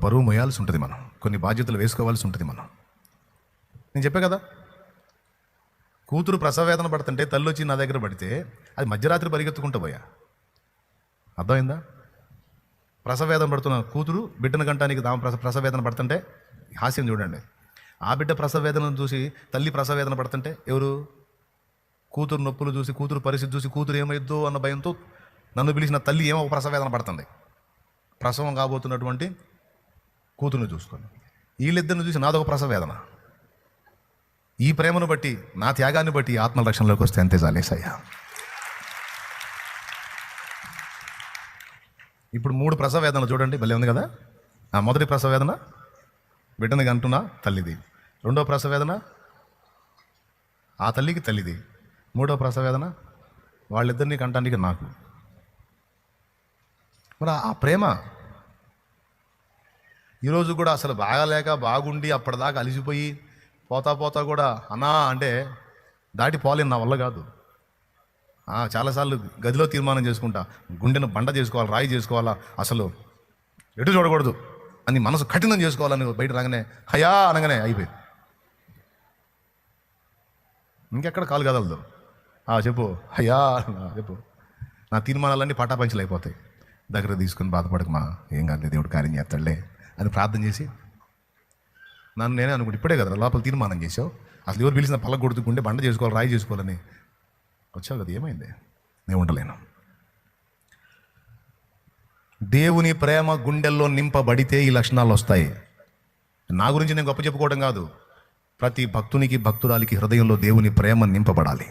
బరువు మోయాల్సి ఉంటుంది, మనం కొన్ని బాధ్యతలు వేసుకోవాల్సి ఉంటుంది. నేను చెప్పే కదా, కూతురు ప్రసవ వేదన పడుతుంటే తల్లి వచ్చి నా దగ్గర పడితే అది మధ్యరాత్రి పరిగెత్తుకుంటూ పోయా. అర్థమైందా? ప్రసవ వేదన పడుతున్న కూతురు బిడ్డను గంటానికి ప్రసవ వేదన పడుతుంటే హాస్యం చూడండి. ఆ బిడ్డ ప్రసవ వేదనను చూసి తల్లి ప్రసవ వేదన పడుతుంటే ఎవరు? కూతురు నొప్పులు చూసి, కూతురు పరిస్థితి చూసి, కూతురు ఏమైద్దో అన్న భయంతో నన్ను పిలిచిన తల్లి ఏమో ప్రసవ వేదన పడుతుంది. ప్రసవం కాబోతున్నటువంటి కూతురుని చూసుకొని వీళ్ళిద్దరిని చూసి నాదొక ప్రసవ వేదన. ఈ ప్రేమను బట్టి, నా త్యాగాన్ని బట్టి ఆత్మల రక్షణలోకి వస్తే అంతే చాలేసయ్యా. ఇప్పుడు 3 ప్రసవ వేదనలు చూడండి, భలే ఉంది కదా. మొదటి ప్రసవ వేదన బిడ్డని కంటున్నా తల్లిది. రెండో ప్రసవ వేదన ఆ తల్లికి తల్లిది. మూడో ప్రసవ వేదన వాళ్ళిద్దరినీ కంటానికి నాకు. మరి ఆ ప్రేమ ఈరోజు కూడా అసలు బాగాలేక బాగుండి అప్పటిదాకా అలిసిపోయి పోతా పోతా కూడా అన్నా అంటే దాటిపోలేను, నా వల్ల కాదు. చాలాసార్లు గదిలో తీర్మానం చేసుకుంటా, గుండెను బండ చేసుకోవాలి, రాయి చేసుకోవాలా, అసలు ఎటు చూడకూడదు అని మనసు కఠినం చేసుకోవాలని బయట రాగానే హయా అనగానే అయిపోయింది. ఇంకెక్కడ కాలు కదలదు. చెప్పు హయా చెప్పు. నా తీర్మానాలన్నీ పటాపంచలు అయిపోతాయి. దగ్గర తీసుకుని బాధపడకమా, ఏం కాదు దేవుడు కార్యం చేస్తాడులే అని ప్రార్థన చేసి నన్ను నేనే అనుకుంటే ఇప్పుడే కదా లోపల తీర్మానం చేసావు, అసలు ఎవరు పిలిచిన పళ్ళ కొడుతుంటే బండ చేసుకోవాలి, రాయి చేసుకోవాలని వచ్చావు కదా, ఏమైంది? నేను ఉండలేను. దేవుని ప్రేమ గుండెల్లో నింపబడితే ఈ లక్షణాలు వస్తాయి. నా గురించి నేను గొప్ప చెప్పుకోవడం కాదు, ప్రతి భక్తునికి భక్తురాలికి హృదయంలో దేవుని ప్రేమ నింపబడాలి.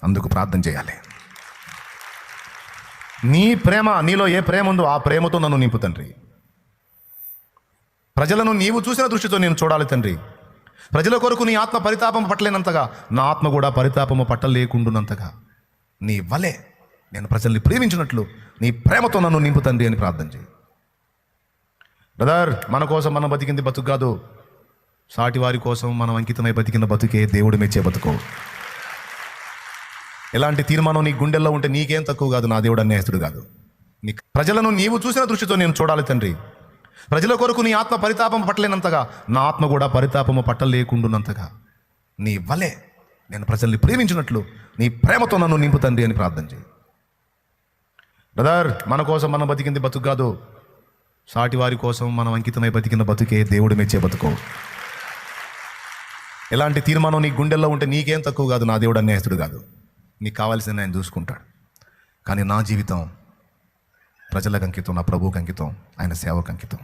అందుకు ప్రార్థన చేయాలి. నీ ప్రేమ, నీలో ఏ ప్రేమ ఉందో ఆ ప్రేమతో నన్ను నింపు తండ్రి. ప్రజలను నీవు చూసిన దృష్టితో నేను చూడాలి తండ్రి. ప్రజల కొరకు నీ ఆత్మ పరితాపం పట్టలేనంతగా నా ఆత్మ కూడా పరితాపము పట్టలేకుండునంతగా నీ వలె నేను ప్రజల్ని ప్రేమించినట్లు నీ ప్రేమతో నన్ను నింపు తండ్రి అని ప్రార్థన చేయి. బ్రదర్, మన కోసం మనం బతికింది బతుకు కాదు, సాటి వారి కోసం మనం అంకితమై బతికిన బతుకే దేవుడు మెచ్చే బతుకు. ఎలాంటి తీర్మానం నీ గుండెల్లో ఉంటే నీకేం తక్కువ కాదు, నా దేవుడు అన్యాయస్తుడు కాదు. ప్రజలను నీవు చూసిన దృష్టితో నేను చూడాలి తండ్రి. ప్రజల కొరకు నీ ఆత్మ పరితాపం పట్టలేనంతగా నా ఆత్మ కూడా పరితాపము పట్టలేకుండునంతగా నీ వలె నేను ప్రజల్ని ప్రేమించినట్లు నీ ప్రేమతో నన్ను నింపు తండ్రి అని ప్రార్థన చేయి. బ్రదర్, మన కోసం మనం బతికింది బతుకు కాదు, సాటి వారి కోసం మనం అంకితమై బతికిన బతుకే దేవుడు మెచ్చే బతుకు. ఎలాంటి తీర్మానం నీ గుండెల్లో ఉంటే నీకేం తక్కువ కాదు, నా దేవుడు అన్యాయస్తుడు కాదు. నీకు కావాల్సింది ఆయన చూసుకుంటాడు. కానీ నా జీవితం ప్రజలకు అంకితం, నా ప్రభువుకి అంకితం, ఆయన సేవకు అంకితం.